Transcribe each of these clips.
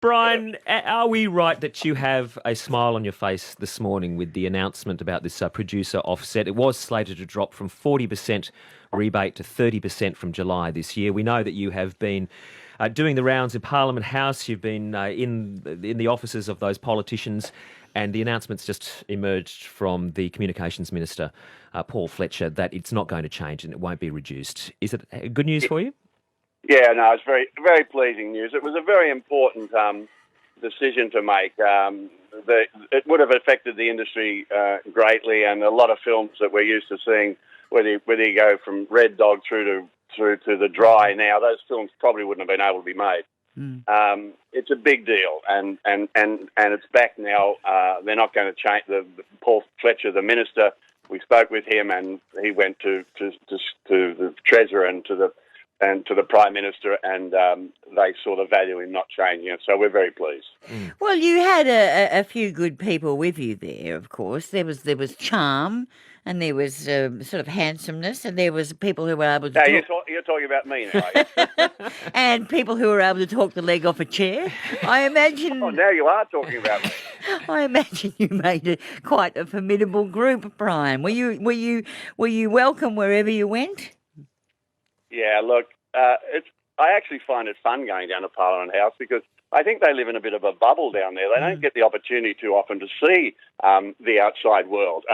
Brian, are we right that you have a smile on your face this morning with the announcement about this producer offset? It was slated to drop from 40% rebate to 30% from July this year. We know that you have been doing the rounds in Parliament House. You've been in the offices of those politicians, and the announcement's just emerged from the Communications Minister, Paul Fletcher, that it's not going to change and it won't be reduced. Is it good news for you? Yeah, no, it's very, very pleasing news. It was a very important decision to make. It would have affected the industry greatly, and a lot of films that we're used to seeing, whether you go from Red Dog through to The Dry now, those films probably wouldn't have been able to be made. It's a big deal, and it's back now. They're not going to change. Paul Fletcher, the minister, we spoke with him, and he went to the Treasurer and to the Prime Minister, and they saw the value in not changing it. So we're very pleased. Well, you had a few good people with you there, of course. There was charm, and there was sort of handsomeness, and there was people who were able to talk. You're talking about me now, are you? And people who were able to talk the leg off a chair. I imagine... Oh, now you are talking about me. I imagine you made quite a formidable group, Brian. Were you welcome wherever you went? Yeah, look, I actually find it fun going down to Parliament House because I think they live in a bit of a bubble down there. They don't get the opportunity too often to see the outside world.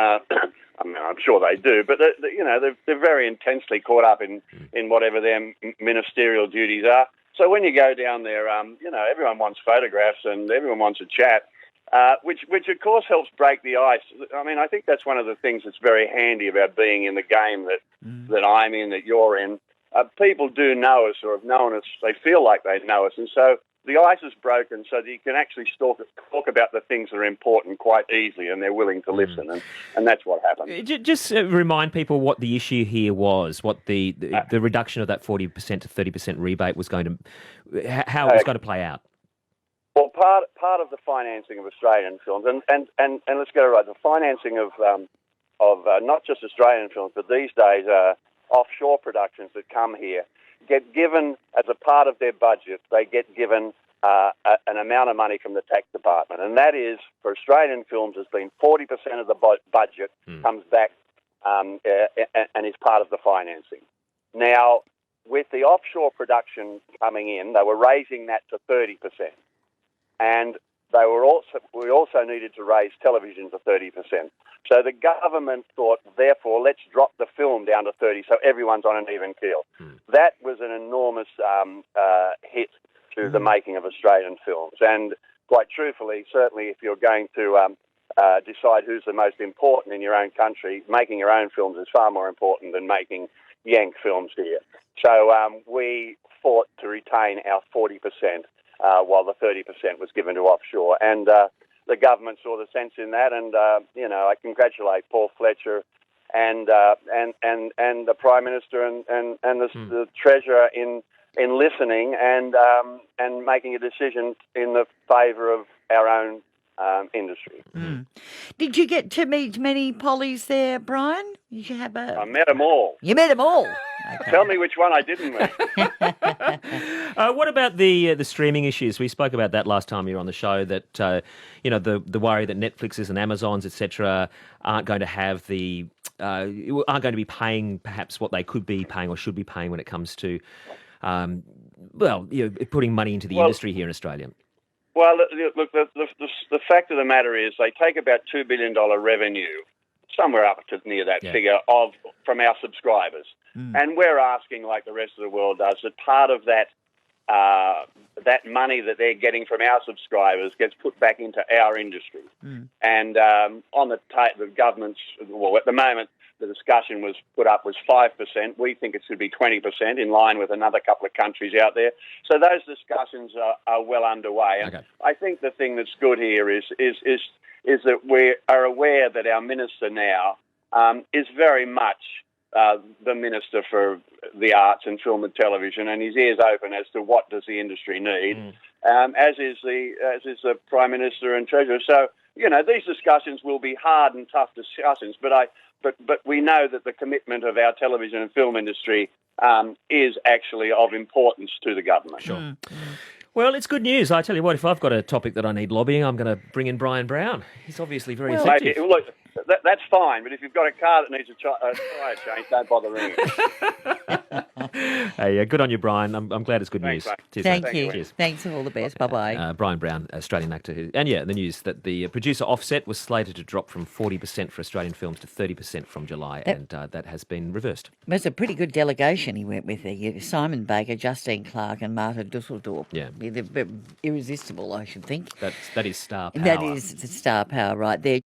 I mean, I'm sure they do, but they're very intensely caught up in whatever their ministerial duties are. So when you go down there, everyone wants photographs and everyone wants a chat. Which of course helps break the ice. I mean, I think that's one of the things that's very handy about being in the game that I'm in, that you're in. People do know us or have known us. They feel like they know us, and so the ice is broken so that you can actually talk about the things that are important quite easily, and they're willing to listen, and that's what happened. Just remind people what the issue here was, what the reduction of that 40% to 30% rebate was going to, how it was going to play out. Well, part of the financing of Australian films, and let's get it right, the financing of not just Australian films, but these days offshore productions that come here, get given as a part of their budget, they get given an amount of money from the tax department. And that is, for Australian films, has been 40% of the budget comes back and is part of the financing. Now, with the offshore production coming in, they were raising that to 30%. And we also needed to raise television to 30%. So the government thought, therefore, let's drop the film down to 30 so everyone's on an even keel. That was an enormous hit to the making of Australian films. And quite truthfully, certainly if you're going to decide who's the most important in your own country, making your own films is far more important than making Yank films here. So we fought to retain our 40%. While the 30% was given to offshore. And the government saw the sense in that, and I congratulate Paul Fletcher and the Prime Minister and the Treasurer in listening and making a decision in the favour of our own industry. Did you get to meet many pollies there, Brian? Did you have I met them all. You met them all? Okay. Tell me which one I didn't meet. What about the streaming issues? We spoke about that last time you were on the show, that the worry that Netflixes and Amazons, etc., aren't going to be paying perhaps what they could be paying or should be paying when it comes to putting money into the industry here in Australia. Well, look, the fact of the matter is they take about $2 billion revenue, somewhere up to near that figure, from our subscribers. And we're asking, like the rest of the world does, that part of that money that they're getting from our subscribers gets put back into our industry. And on the government's, well, at the moment, the discussion was 5%. We think it should be 20%, in line with another couple of countries out there. So those discussions are well underway. And I think the thing that's good here is that we are aware that our minister now is very much the Minister for the Arts and Film and Television, and his ears open as to what does the industry need, as is the Prime Minister and Treasurer. So these discussions will be hard and tough discussions, but we know that the commitment of our television and film industry is actually of importance to the government. Sure. Well, it's good news. I tell you what, if I've got a topic that I need lobbying, I'm going to bring in Brian Brown. He's obviously very effective. Maybe, look, that's fine, but if you've got a car that needs a tyre change, don't bother ringing. Hey, good on you, Brian. I'm glad it's good Thanks, news. mate. Cheers, Thank mate. you. Cheers. Thanks for all the best. Bye-bye. Brian Brown, Australian actor. And the news that the producer offset was slated to drop from 40% for Australian films to 30% from July, and that has been reversed. It was a pretty good delegation he went with there. Simon Baker, Justine Clark and Marta Dusseldorp. Yeah. They're irresistible, I should think. That is star power. That is the star power right there.